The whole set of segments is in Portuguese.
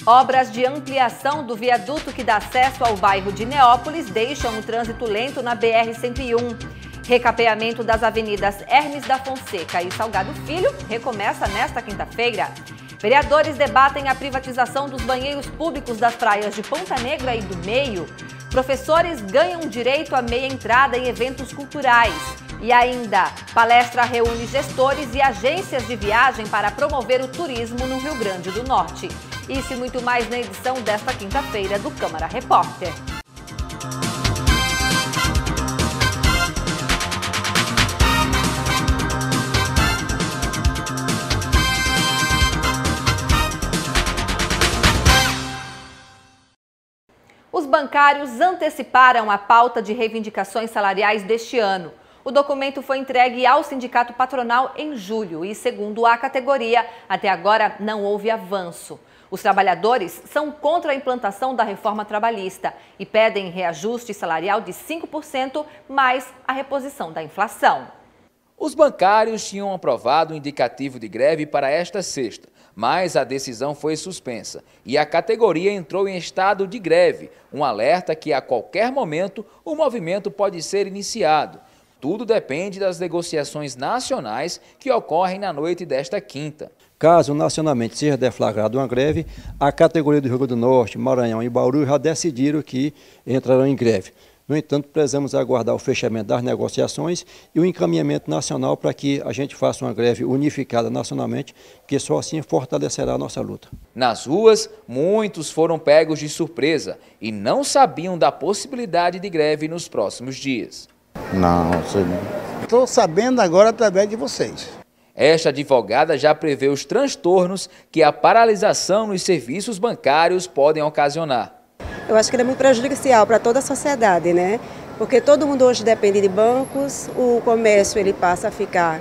Obras de ampliação do viaduto que dá acesso ao bairro de Neópolis deixam o trânsito lento na BR-101. Recapeamento das avenidas Hermes da Fonseca e Salgado Filho recomeça nesta quinta-feira. Vereadores debatem a privatização dos banheiros públicos das praias de Ponta Negra e do Meio. Professores ganham direito à meia entrada em eventos culturais. E ainda, palestra reúne gestores e agências de viagem para promover o turismo no Rio Grande do Norte. Isso e muito mais na edição desta quinta-feira do Câmara Repórter. Os bancários anteciparam a pauta de reivindicações salariais deste ano. O documento foi entregue ao sindicato patronal em julho e, segundo a categoria, até agora não houve avanço. Os trabalhadores são contra a implantação da reforma trabalhista e pedem reajuste salarial de 5% mais a reposição da inflação. Os bancários tinham aprovado o indicativo de greve para esta sexta, mas a decisão foi suspensa e a categoria entrou em estado de greve, um alerta que a qualquer momento o movimento pode ser iniciado. Tudo depende das negociações nacionais que ocorrem na noite desta quinta. Caso nacionalmente seja deflagrada uma greve, a categoria do Rio Grande do Norte, Maranhão e Bauru já decidiram que entrarão em greve. No entanto, precisamos aguardar o fechamento das negociações e o encaminhamento nacional para que a gente faça uma greve unificada nacionalmente, porque só assim fortalecerá a nossa luta. Nas ruas, muitos foram pegos de surpresa e não sabiam da possibilidade de greve nos próximos dias. Não, estou sabendo agora através de vocês. Esta advogada já prevê os transtornos que a paralisação nos serviços bancários podem ocasionar. Eu acho que ele é muito prejudicial para toda a sociedade, né? Porque todo mundo hoje depende de bancos, o comércio ele passa a ficar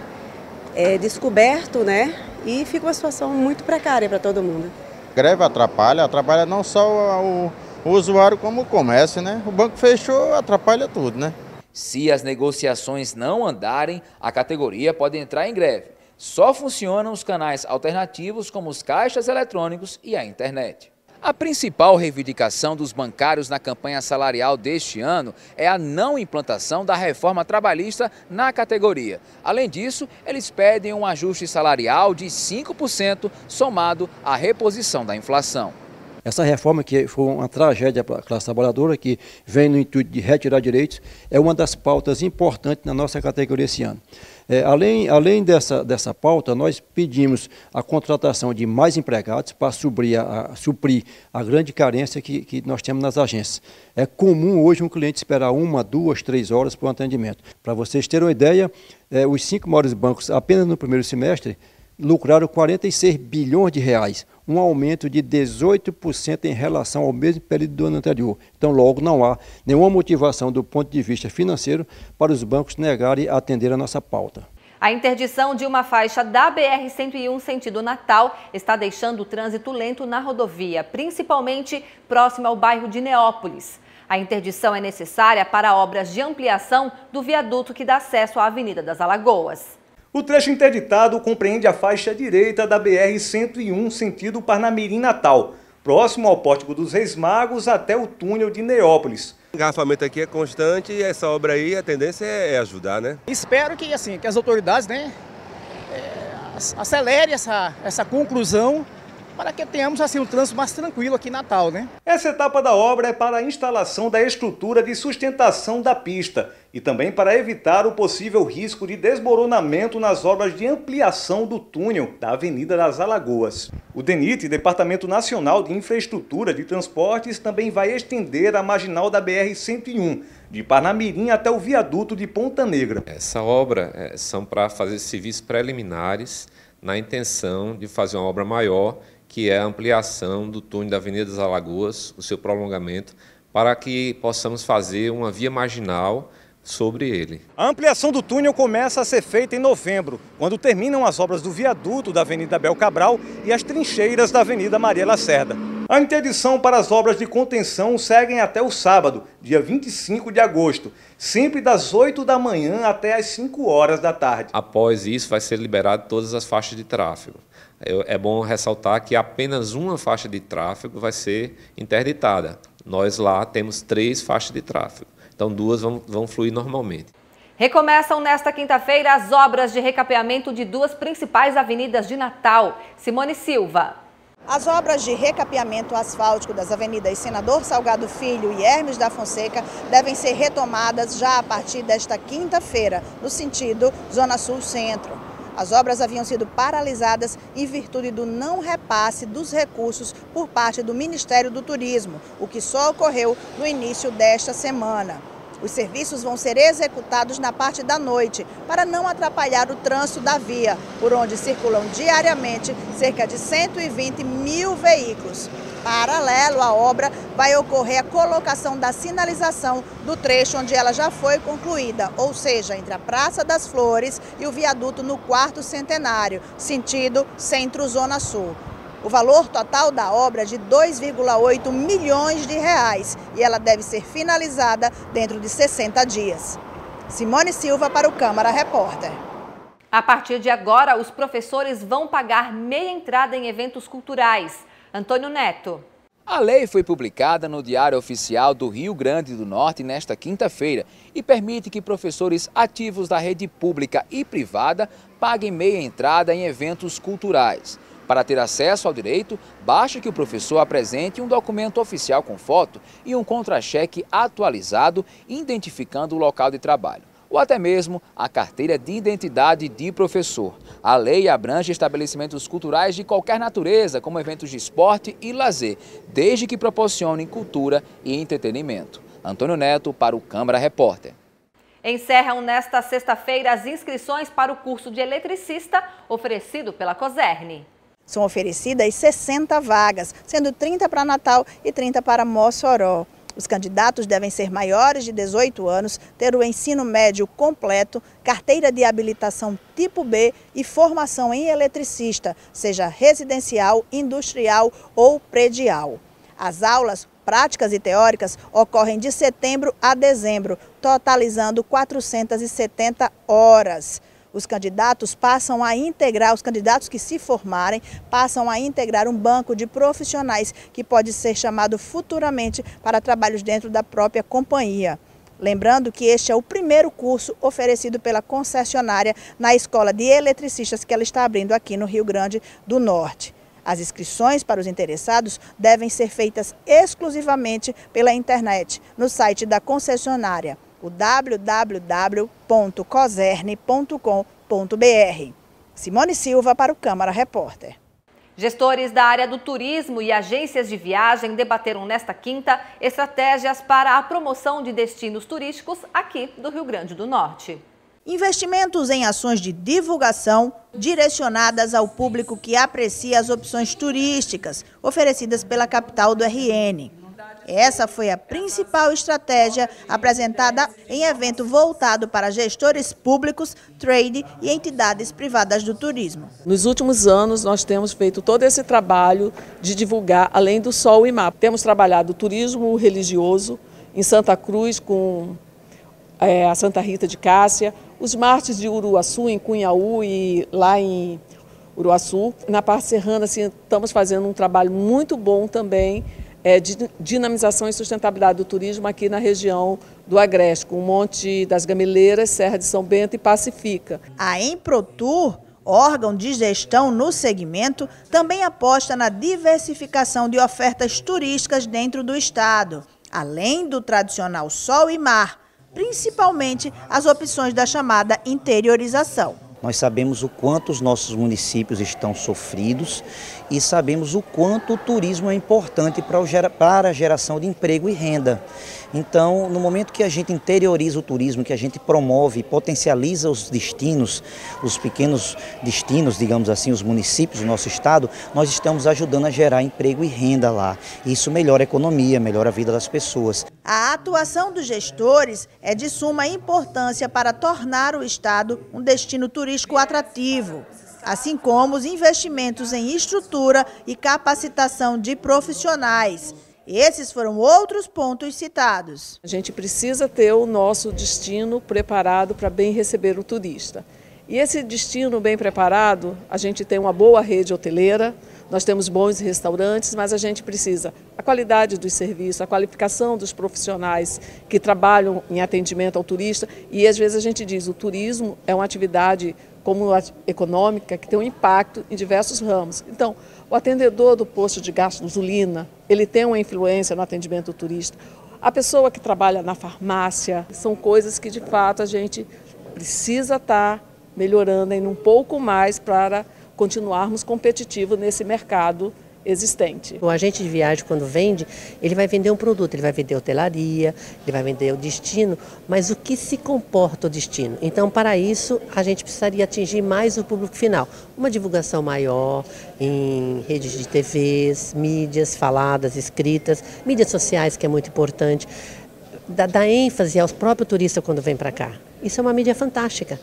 descoberto, né? E fica uma situação muito precária para todo mundo. Greve atrapalha não só o usuário como o comércio, né? O banco fechou, atrapalha tudo, né? Se as negociações não andarem, a categoria pode entrar em greve. Só funcionam os canais alternativos como os caixas eletrônicos e a internet. A principal reivindicação dos bancários na campanha salarial deste ano é a não implantação da reforma trabalhista na categoria. Além disso, eles pedem um ajuste salarial de 5% somado à reposição da inflação. Essa reforma, que foi uma tragédia para a classe trabalhadora, que vem no intuito de retirar direitos, é uma das pautas importantes na nossa categoria esse ano. Além dessa pauta, nós pedimos a contratação de mais empregados para suprir a grande carência que nós temos nas agências. É comum hoje um cliente esperar 1, 2, 3 horas para o atendimento. Para vocês terem uma ideia, os 5 maiores bancos, apenas no primeiro semestre, lucraram 46 bilhões de reais, um aumento de 18% em relação ao mesmo período do ano anterior. Então, logo, não há nenhuma motivação do ponto de vista financeiro para os bancos negarem a atender a nossa pauta. A interdição de uma faixa da BR-101 sentido Natal está deixando o trânsito lento na rodovia, principalmente próximo ao bairro de Neópolis. A interdição é necessária para obras de ampliação do viaduto que dá acesso à Avenida das Alagoas. O trecho interditado compreende a faixa direita da BR-101 sentido Parnamirim-Natal, próximo ao Pórtico dos Reis Magos até o túnel de Neópolis. O engarrafamento aqui é constante e essa obra aí, a tendência é ajudar, né? Espero que as autoridades, né, acelerem essa conclusão para que tenhamos assim um trânsito mais tranquilo aqui em Natal, né? Essa etapa da obra é para a instalação da estrutura de sustentação da pista e também para evitar o possível risco de desmoronamento nas obras de ampliação do túnel da Avenida das Alagoas. O DENIT, Departamento Nacional de Infraestrutura de Transportes, também vai estender a marginal da BR-101, de Parnamirim até o viaduto de Ponta Negra. Essa obra são para fazer serviços preliminares na intenção de fazer uma obra maior, que é a ampliação do túnel da Avenida das Alagoas, o seu prolongamento, para que possamos fazer uma via marginal sobre ele. A ampliação do túnel começa a ser feita em novembro, quando terminam as obras do viaduto da Avenida Abel Cabral e as trincheiras da Avenida Maria Lacerda. A interdição para as obras de contenção seguem até o sábado, dia 25 de agosto, sempre das 8 da manhã até as 5 horas da tarde. Após isso, vai ser liberado todas as faixas de tráfego. é bom ressaltar que apenas uma faixa de tráfego vai ser interditada. Nós lá temos 3 faixas de tráfego, então 2 vão fluir normalmente. Recomeçam nesta quinta-feira as obras de recapeamento de 2 principais avenidas de Natal. Simone Silva. As obras de recapeamento asfáltico das avenidas Senador Salgado Filho e Hermes da Fonseca devem ser retomadas já a partir desta quinta-feira, no sentido Zona Sul-Centro. As obras haviam sido paralisadas em virtude do não repasse dos recursos por parte do Ministério do Turismo, o que só ocorreu no início desta semana. Os serviços vão ser executados na parte da noite, para não atrapalhar o trânsito da via, por onde circulam diariamente cerca de 120 mil veículos. Paralelo à obra, vai ocorrer a colocação da sinalização do trecho onde ela já foi concluída, ou seja, entre a Praça das Flores e o viaduto no 4º Centenário, sentido Centro-Zona Sul. O valor total da obra é de R$ 2,8 milhões e ela deve ser finalizada dentro de 60 dias. Simone Silva para o Câmara Repórter. A partir de agora, os professores vão pagar meia entrada em eventos culturais. Antônio Neto. A lei foi publicada no Diário Oficial do Rio Grande do Norte nesta quinta-feira e permite que professores ativos da rede pública e privada paguem meia entrada em eventos culturais. Para ter acesso ao direito, basta que o professor apresente um documento oficial com foto e um contra-cheque atualizado identificando o local de trabalho, ou até mesmo a carteira de identidade de professor. A lei abrange estabelecimentos culturais de qualquer natureza, como eventos de esporte e lazer, desde que proporcionem cultura e entretenimento. Antônio Neto para o Câmara Repórter. Encerram nesta sexta-feira as inscrições para o curso de eletricista oferecido pela Cosern. São oferecidas 60 vagas, sendo 30 para Natal e 30 para Mossoró. Os candidatos devem ser maiores de 18 anos, ter o ensino médio completo, carteira de habilitação tipo B e formação em eletricista, seja residencial, industrial ou predial. As aulas práticas e teóricas ocorrem de setembro a dezembro, totalizando 470 horas. Os candidatos que se formarem, passam a integrar um banco de profissionais que pode ser chamado futuramente para trabalhos dentro da própria companhia. Lembrando que este é o primeiro curso oferecido pela concessionária na Escola de Eletricistas que ela está abrindo aqui no Rio Grande do Norte. As inscrições para os interessados devem ser feitas exclusivamente pela internet, no site da concessionária, o www.cosern.com.br. Simone Silva para o Câmara Repórter. Gestores da área do turismo e agências de viagem debateram nesta quinta estratégias para a promoção de destinos turísticos aqui do Rio Grande do Norte. Investimentos em ações de divulgação direcionadas ao público que aprecia as opções turísticas oferecidas pela capital do RN. Essa foi a principal estratégia apresentada em evento voltado para gestores públicos, trade e entidades privadas do turismo. Nos últimos anos, nós temos feito todo esse trabalho de divulgar além do Sol e Mar. Temos trabalhado o turismo religioso em Santa Cruz com a Santa Rita de Cássia, os martes de Uruaçu, em Cunhaú e lá em Uruaçu. Na parte serrana, assim, estamos fazendo um trabalho muito bom também de dinamização e sustentabilidade do turismo aqui na região do Agreste, com o Monte das Gameleiras, Serra de São Bento e Pacifica. A Emprotur, órgão de gestão no segmento, também aposta na diversificação de ofertas turísticas dentro do estado, além do tradicional sol e mar, principalmente as opções da chamada interiorização. Nós sabemos o quanto os nossos municípios estão sofridos e sabemos o quanto o turismo é importante para a geração de emprego e renda. Então, no momento que a gente interioriza o turismo, que a gente promove e potencializa os destinos, os pequenos destinos, digamos assim, os municípios do nosso estado, nós estamos ajudando a gerar emprego e renda lá. Isso melhora a economia, melhora a vida das pessoas. A atuação dos gestores é de suma importância para tornar o estado um destino turístico atrativo, assim como os investimentos em estrutura e capacitação de profissionais. Esses foram outros pontos citados. A gente precisa ter o nosso destino preparado para bem receber o turista. E esse destino bem preparado, a gente tem uma boa rede hoteleira, nós temos bons restaurantes, mas a gente precisa a qualidade dos serviços, a qualificação dos profissionais que trabalham em atendimento ao turista. E às vezes a gente diz, o turismo é uma atividade como econômica que tem um impacto em diversos ramos. Então, o atendedor do posto de gasolina, ele tem uma influência no atendimento do turista. A pessoa que trabalha na farmácia, são coisas que de fato a gente precisa estar melhorando ainda um pouco mais para continuarmos competitivos nesse mercado existente. O agente de viagem, quando vende, ele vai vender um produto, ele vai vender hotelaria, ele vai vender o destino, mas o que se comporta o destino? Então, para isso, a gente precisaria atingir mais o público final. Uma divulgação maior em redes de TVs, mídias faladas, escritas, mídias sociais, que é muito importante, dar ênfase ao próprio turista quando vem para cá. Isso é uma mídia fantástica.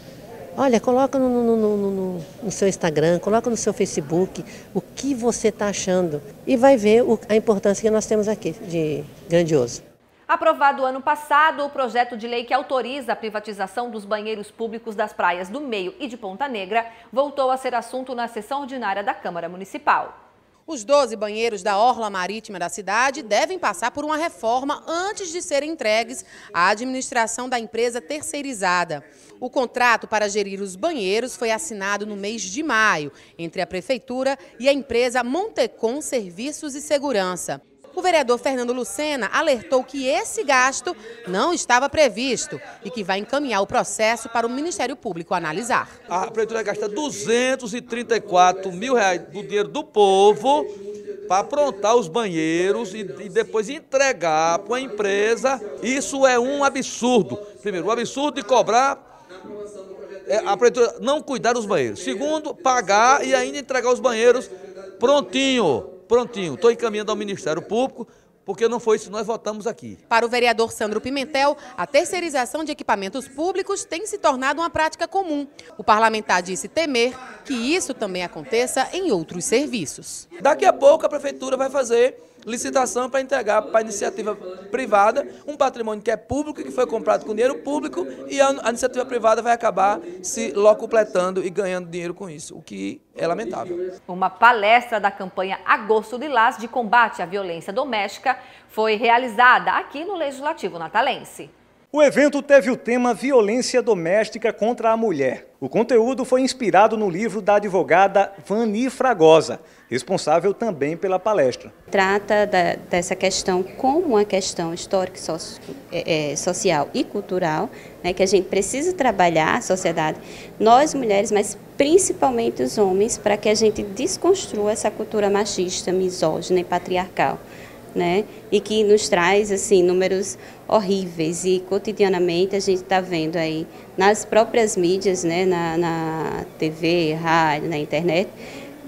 Olha, coloca no seu Instagram, coloca no seu Facebook o que você está achando e vai ver a importância que nós temos aqui de grandioso. Aprovado ano passado, o projeto de lei que autoriza a privatização dos banheiros públicos das praias do Meio e de Ponta Negra voltou a ser assunto na sessão ordinária da Câmara Municipal. Os 12 banheiros da orla marítima da cidade devem passar por uma reforma antes de serem entregues à administração da empresa terceirizada. O contrato para gerir os banheiros foi assinado no mês de maio entre a Prefeitura e a empresa Montecom Serviços e Segurança. O vereador Fernando Lucena alertou que esse gasto não estava previsto e que vai encaminhar o processo para o Ministério Público analisar. A Prefeitura gasta R$234 mil do dinheiro do povo para aprontar os banheiros e depois entregar para a empresa. Isso é um absurdo. Primeiro, o absurdo de cobrar a Prefeitura não cuidar dos banheiros. Segundo, pagar e ainda entregar os banheiros prontinho. Estou encaminhando ao Ministério Público, porque não foi isso que nós votamos aqui. Para o vereador Sandro Pimentel, a terceirização de equipamentos públicos tem se tornado uma prática comum. O parlamentar disse temer que isso também aconteça em outros serviços. Daqui a pouco a Prefeitura vai fazer licitação para entregar para a iniciativa privada um patrimônio que é público, que foi comprado com dinheiro público, e a iniciativa privada vai acabar se locupletando e ganhando dinheiro com isso, o que é lamentável. Uma palestra da campanha Agosto Lilás de combate à violência doméstica foi realizada aqui no Legislativo Natalense. O evento teve o tema Violência Doméstica contra a Mulher. O conteúdo foi inspirado no livro da advogada Vani Fragosa, responsável também pela palestra. Trata dessa questão como uma questão histórica, social e cultural, né, que a gente precisa trabalhar, a sociedade, nós mulheres, mas principalmente os homens, para que a gente desconstrua essa cultura machista, misógina e patriarcal. Né? E que nos traz assim, números horríveis e cotidianamente a gente está vendo aí nas próprias mídias, né? na TV, rádio, na internet,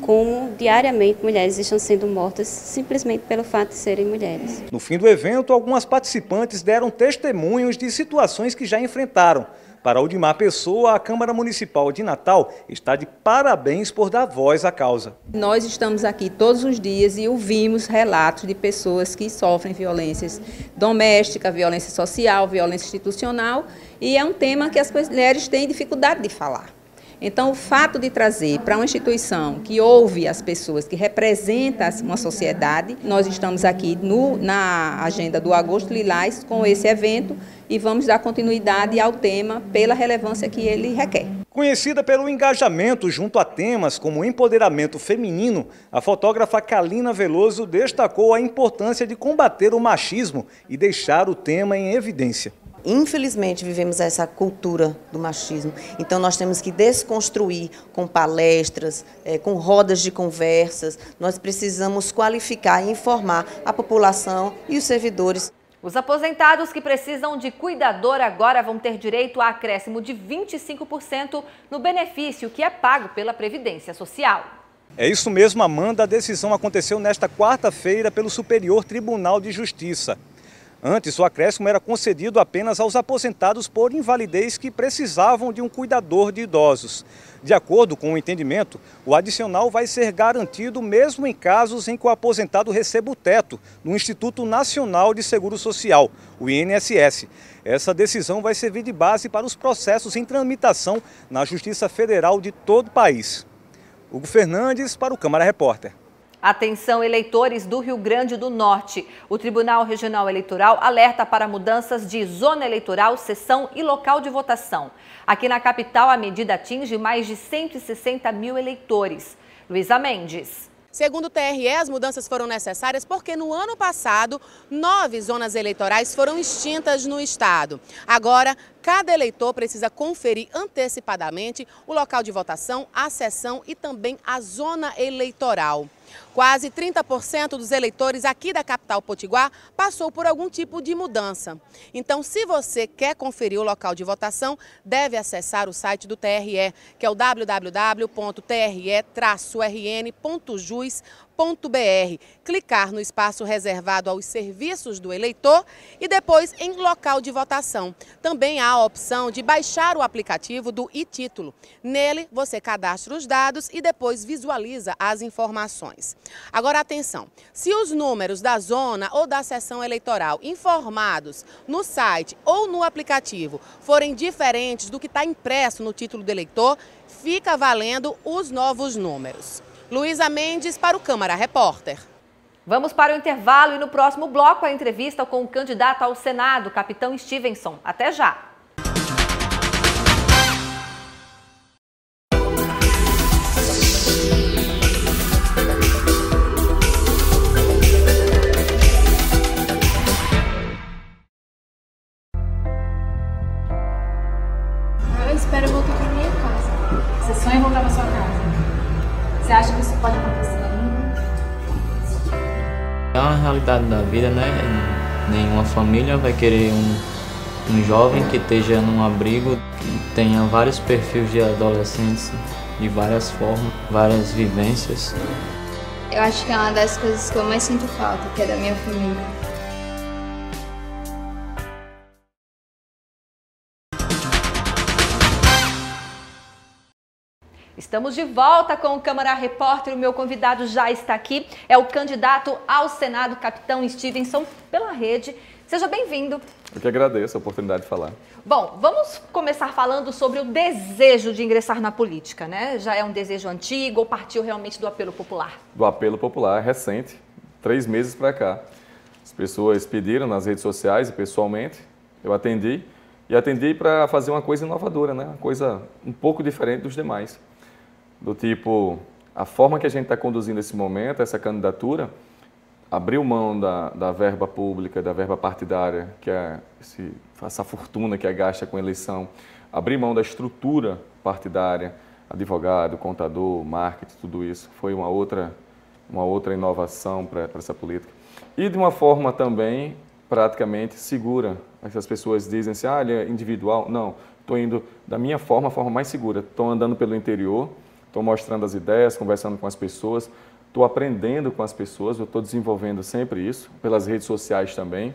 como diariamente mulheres estão sendo mortas simplesmente pelo fato de serem mulheres. No fim do evento, algumas participantes deram testemunhos de situações que já enfrentaram. Para Odimar Pessoa, a Câmara Municipal de Natal está de parabéns por dar voz à causa. Nós estamos aqui todos os dias e ouvimos relatos de pessoas que sofrem violências domésticas, violência social, violência institucional, e é um tema que as mulheres têm dificuldade de falar. Então, o fato de trazer para uma instituição que ouve as pessoas, que representa uma sociedade, nós estamos aqui na agenda do Agosto Lilás com esse evento e vamos dar continuidade ao tema pela relevância que ele requer. Conhecida pelo engajamento junto a temas como empoderamento feminino, a fotógrafa Kalina Veloso destacou a importância de combater o machismo e deixar o tema em evidência. Infelizmente, vivemos essa cultura do machismo, então nós temos que desconstruir com palestras, com rodas de conversas, nós precisamos qualificar e informar a população e os servidores. Os aposentados que precisam de cuidador agora vão ter direito a acréscimo de 25% no benefício que é pago pela Previdência Social. É isso mesmo, Amanda. A decisão aconteceu nesta quarta-feira pelo Superior Tribunal de Justiça. Antes, o acréscimo era concedido apenas aos aposentados por invalidez que precisavam de um cuidador de idosos. De acordo com o entendimento, o adicional vai ser garantido mesmo em casos em que o aposentado receba o teto no Instituto Nacional de Seguro Social, o INSS. Essa decisão vai servir de base para os processos em tramitação na Justiça Federal de todo o país. Hugo Fernandes para o Câmara Repórter. Atenção, eleitores do Rio Grande do Norte. O Tribunal Regional Eleitoral alerta para mudanças de zona eleitoral, sessão e local de votação. Aqui na capital, a medida atinge mais de 160 mil eleitores. Luísa Mendes. Segundo o TRE, as mudanças foram necessárias porque no ano passado, 9 zonas eleitorais foram extintas no estado. Agora, cada eleitor precisa conferir antecipadamente o local de votação, a sessão e também a zona eleitoral. Quase 30% dos eleitores aqui da capital potiguar passou por algum tipo de mudança. Então, se você quer conferir o local de votação, deve acessar o site do TRE, que é o www.tre-rn.jus.br, clicar no espaço reservado aos serviços do eleitor e depois em local de votação. Também há a opção de baixar o aplicativo do e-Título. Nele, você cadastra os dados e depois visualiza as informações. Agora, atenção, se os números da zona ou da seção eleitoral informados no site ou no aplicativo forem diferentes do que está impresso no título do eleitor, fica valendo os novos números. Luísa Mendes para o Câmara Repórter. Vamos para o intervalo e no próximo bloco a entrevista com o candidato ao Senado, capitão Stevenson. Até já! Eu espero voltar para minha casa. Você sonha em voltar para sua casa? Você acha que isso pode acontecer ainda? É uma realidade da vida, né? Nenhuma família vai querer um jovem que esteja num abrigo, que tenha vários perfis de adolescentes, de várias formas, várias vivências. Eu acho que é uma das coisas que eu mais sinto falta, que é da minha família. Estamos de volta com o Câmara Repórter. O meu convidado já está aqui. É o candidato ao Senado, capitão Stevenson, pela rede. Seja bem-vindo. Eu que agradeço a oportunidade de falar. Bom, vamos começar falando sobre o desejo de ingressar na política, né? Já é um desejo antigo ou partiu realmente do apelo popular? Do apelo popular, recente, 3 meses para cá. As pessoas pediram nas redes sociais e pessoalmente, eu atendi. E atendi para fazer uma coisa inovadora, né? Uma coisa um pouco diferente dos demais. Do tipo, a forma que a gente está conduzindo esse momento, essa candidatura, abriu mão da verba pública, da verba partidária, que é essa fortuna que é gasta com eleição, abrir mão da estrutura partidária, advogado, contador, marketing, tudo isso, foi uma outra inovação para essa política. E de uma forma também praticamente segura. As pessoas dizem assim, ele é individual. Não, estou indo da minha forma, a forma mais segura. Estou andando pelo interior, estou mostrando as ideias, conversando com as pessoas, estou aprendendo com as pessoas, eu estou desenvolvendo sempre isso, pelas redes sociais também.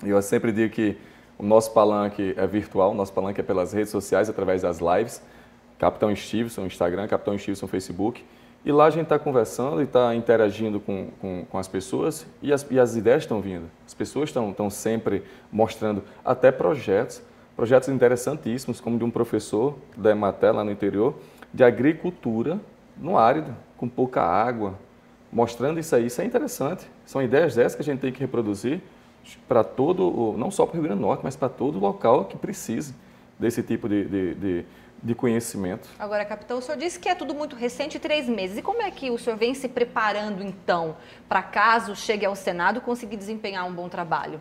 Eu sempre digo que o nosso palanque é virtual, o nosso palanque é pelas redes sociais, através das lives. Capitão Stevenson, Instagram, Capitão Stevenson, Facebook. E lá a gente está conversando e está interagindo com as pessoas e as ideias estão vindo. As pessoas estão sempre mostrando até projetos interessantíssimos, como de um professor da Emater, lá no interior, de agricultura no árido, com pouca água, mostrando isso aí. Isso é interessante. São ideias dessas que a gente tem que reproduzir para todo, não só para o Rio Grande do Norte, mas para todo local que precise desse tipo de conhecimento. Agora, capitão, o senhor disse que é tudo muito recente, 3 meses. E como é que o senhor vem se preparando, então, para caso chegue ao Senado conseguir desempenhar um bom trabalho?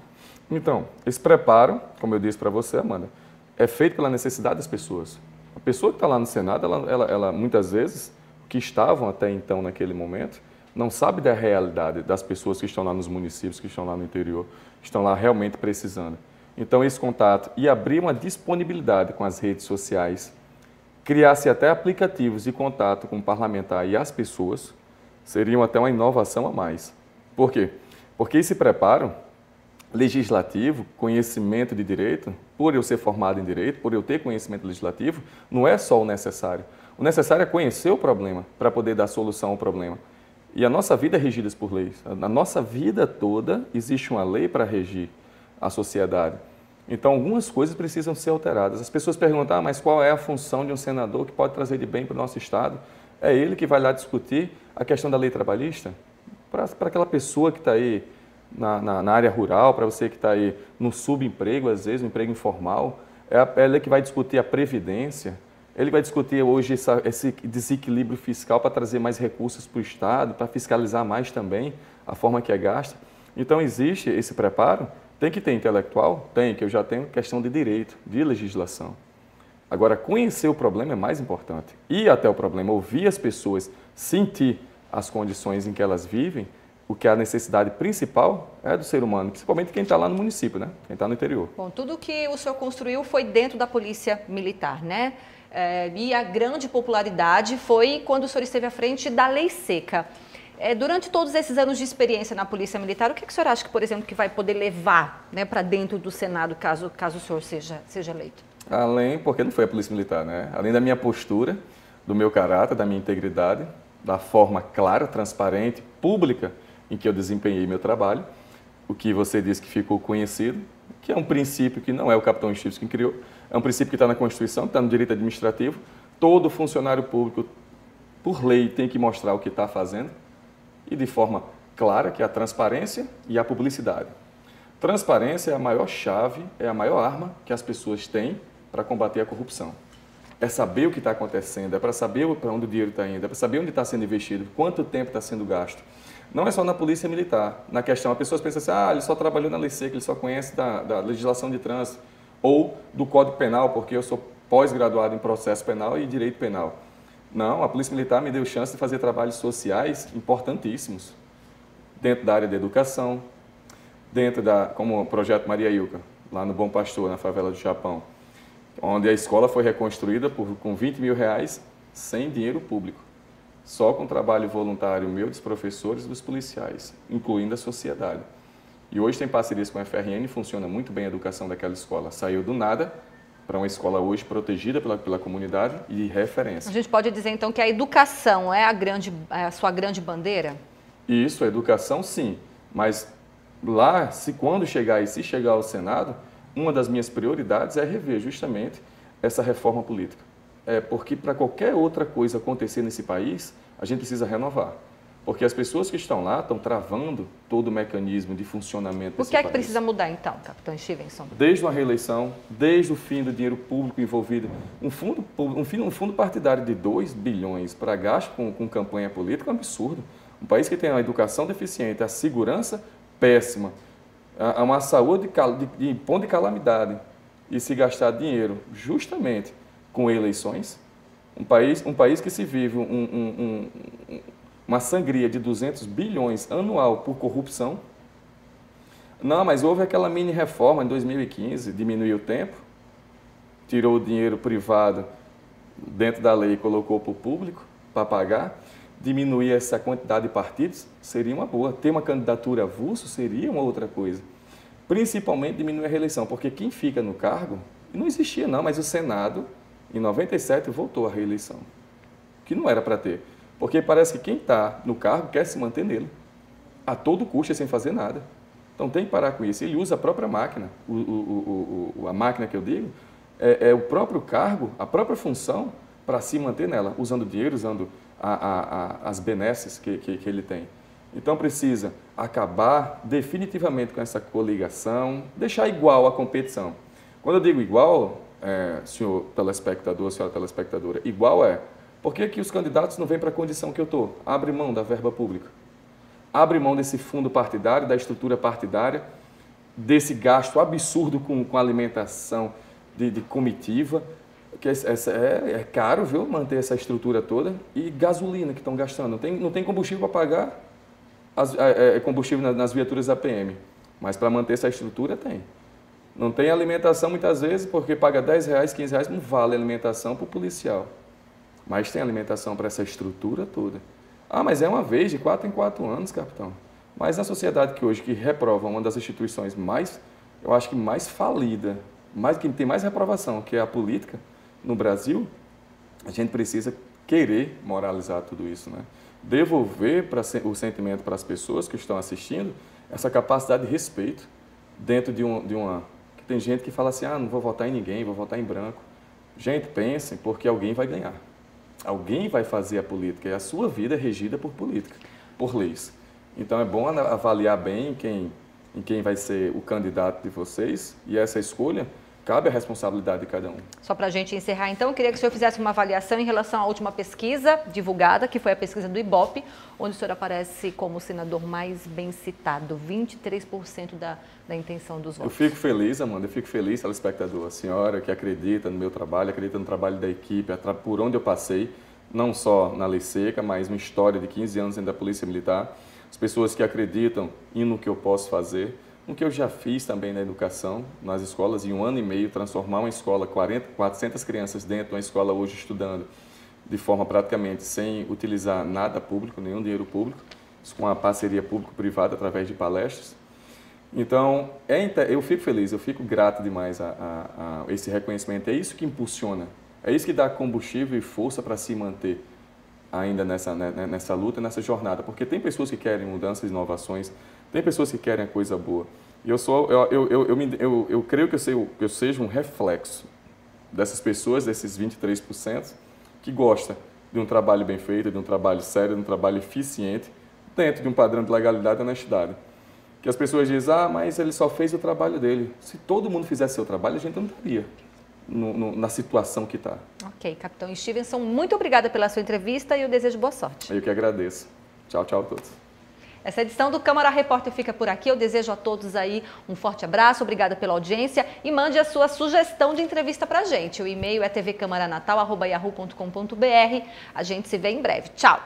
Então, esse preparo, como eu disse para você, Amanda, é feito pela necessidade das pessoas. A pessoa que está lá no Senado, ela muitas vezes, que estavam até então naquele momento, não sabe da realidade das pessoas que estão lá nos municípios, que estão lá no interior, que estão lá realmente precisando. Então, esse contato e abrir uma disponibilidade com as redes sociais, criar-se até aplicativos de contato com o parlamentar e as pessoas, seriam até uma inovação a mais. Por quê? Porque esse preparo legislativo, conhecimento de direito, por eu ser formado em direito, por eu ter conhecimento legislativo, não é só o necessário. O necessário é conhecer o problema para poder dar solução ao problema. E a nossa vida é regida por leis. Na nossa vida toda existe uma lei para regir a sociedade. Então, algumas coisas precisam ser alteradas. As pessoas perguntam, mas qual é a função de um senador que pode trazer de bem para o nosso Estado? É ele que vai lá discutir a questão da lei trabalhista? Para aquela pessoa que está aí na área rural, para você que está aí no subemprego, às vezes, no emprego informal, é ele que vai discutir a previdência, ele vai discutir hoje esse desequilíbrio fiscal para trazer mais recursos para o Estado, para fiscalizar mais também a forma que é gasta. Então, existe esse preparo. Tem que ter intelectual? Tem, que eu já tenho questão de direito, de legislação. Agora, conhecer o problema é mais importante. Ir até o problema, ouvir as pessoas, sentir as condições em que elas vivem, o que é a necessidade principal é do ser humano, principalmente quem está lá no município, né? Quem está no interior. Bom, tudo que o senhor construiu foi dentro da Polícia Militar, né? E a grande popularidade foi quando o senhor esteve à frente da Lei Seca. Durante todos esses anos de experiência na Polícia Militar, o que o senhor acha que, por exemplo, que vai poder levar, né, para dentro do Senado, caso o senhor seja eleito? Porque não foi a Polícia Militar, né? Além da minha postura, do meu caráter, da minha integridade, da forma clara, transparente, pública em que eu desempenhei meu trabalho, o que você disse que ficou conhecido, que é um princípio que não é o capitão Estives que criou, é um princípio que está na Constituição, que está no direito administrativo. Todo funcionário público, por lei, tem que mostrar o que está fazendo, e de forma clara, que é a transparência e a publicidade. Transparência é a maior chave, é a maior arma que as pessoas têm para combater a corrupção. É saber o que está acontecendo, é para saber para onde o dinheiro está indo, é para saber onde está sendo investido, quanto tempo está sendo gasto. Não é só na Polícia Militar. Na questão, as pessoas pensam assim, ele só trabalhou na Lei Seca, ele só conhece da legislação de trânsito, ou do Código Penal, porque eu sou pós-graduado em processo penal e direito penal. Não, a Polícia Militar me deu chance de fazer trabalhos sociais importantíssimos, dentro da área da educação, como o Projeto Maria Ilka, lá no Bom Pastor, na favela do Japão, onde a escola foi reconstruída com 20 mil reais, sem dinheiro público, só com trabalho voluntário meu, dos professores e dos policiais, incluindo a sociedade. E hoje tem parcerias com a FRN, funciona muito bem a educação daquela escola. Saiu do nada para uma escola hoje protegida pela comunidade e de referência. A gente pode dizer, então, que a educação é a sua grande bandeira? Isso, a educação, sim. Mas lá, quando chegar ao Senado, uma das minhas prioridades é rever justamente essa reforma política. Porque para qualquer outra coisa acontecer nesse país, a gente precisa renovar. Porque as pessoas que estão lá estão travando todo o mecanismo de funcionamento desse país. O que é que precisa mudar, então, capitão Stevenson? Desde uma reeleição, desde o fim do dinheiro público envolvido, um fundo partidário de 2 bilhões para gasto com campanha política é um absurdo. Um país que tem uma educação deficiente, a segurança péssima, uma saúde de ponto de calamidade, e se gastar dinheiro justamente com eleições, um país que se vive uma sangria de 200 bilhões anual por corrupção. Não, mas houve aquela mini reforma em 2015, diminuiu o tempo, tirou o dinheiro privado dentro da lei e colocou para o público para pagar, diminuir essa quantidade de partidos seria uma boa. Ter uma candidatura avulso seria uma outra coisa. Principalmente diminuir a reeleição, porque quem fica no cargo, não existia não, mas o Senado, em 97, voltou à reeleição, que não era para ter. Porque parece que quem está no cargo quer se manter nele, a todo custo, sem fazer nada. Então tem que parar com isso. Ele usa a própria máquina, a máquina que eu digo, é o próprio cargo, a própria função para se manter nela, usando dinheiro, usando as benesses que ele tem. Então precisa acabar definitivamente com essa coligação, deixar igual a competição. Quando eu digo igual, senhor telespectador, senhora telespectadora, igual por que os candidatos não vêm para a condição que eu estou? Abre mão da verba pública. Abre mão desse fundo partidário, da estrutura partidária, desse gasto absurdo com alimentação de comitiva, que é caro, viu, manter essa estrutura toda, e gasolina que estão gastando. Não tem combustível para pagar combustível nas viaturas APM, mas para manter essa estrutura tem. Não tem alimentação muitas vezes, porque paga R$10, R$15, não vale alimentação para o policial. Mas tem alimentação para essa estrutura toda. Mas é uma vez, de 4 em 4 anos, capitão. Mas na sociedade que hoje, que reprova uma das instituições mais, eu acho que mais falida, que tem mais reprovação, que é a política no Brasil, a gente precisa querer moralizar tudo isso, né? Devolver o sentimento para as pessoas que estão assistindo, essa capacidade de respeito dentro de uma... Que tem gente que fala assim, não vou votar em ninguém, vou votar em branco. Gente, pensem, porque alguém vai ganhar. Alguém vai fazer a política e a sua vida é regida por política, por leis. Então é bom avaliar bem em quem vai ser o candidato de vocês e essa escolha cabe a responsabilidade de cada um. Só para a gente encerrar, então, eu queria que o senhor fizesse uma avaliação em relação à última pesquisa divulgada, que foi a pesquisa do Ibope, onde o senhor aparece como o senador mais bem citado, 23% da intenção dos votos. Eu fico feliz, Amanda, eu fico feliz, telespectador, a senhora que acredita no meu trabalho, acredita no trabalho da equipe, por onde eu passei, não só na Lei Seca, mas uma história de 15 anos dentro da Polícia Militar, as pessoas que acreditam no que eu posso fazer, no que eu já fiz também na educação, nas escolas, em 1 ano e meio, transformar uma escola, 400 crianças dentro de uma escola hoje estudando de forma praticamente sem utilizar nada público, nenhum dinheiro público, com a parceria público-privada através de palestras. Então, eu fico feliz, eu fico grato demais a esse reconhecimento. É isso que impulsiona, é isso que dá combustível e força para se manter ainda nessa luta, nessa jornada, porque tem pessoas que querem mudanças e inovações, tem pessoas que querem a coisa boa. E eu creio que eu seja um reflexo dessas pessoas, desses 23%, que gostam de um trabalho bem feito, de um trabalho sério, de um trabalho eficiente, dentro de um padrão de legalidade e honestidade. Que as pessoas dizem, mas ele só fez o trabalho dele. Se todo mundo fizesse seu trabalho, a gente não estaria na situação que está. Ok, Capitão Stevenson, muito obrigada pela sua entrevista e eu desejo boa sorte. Eu que agradeço. Tchau, tchau a todos. Essa edição do Câmara Repórter fica por aqui. Eu desejo a todos aí um forte abraço, obrigada pela audiência e mande a sua sugestão de entrevista pra gente. O e-mail é tvcâmaranatal@yahoo.com.br. A gente se vê em breve. Tchau!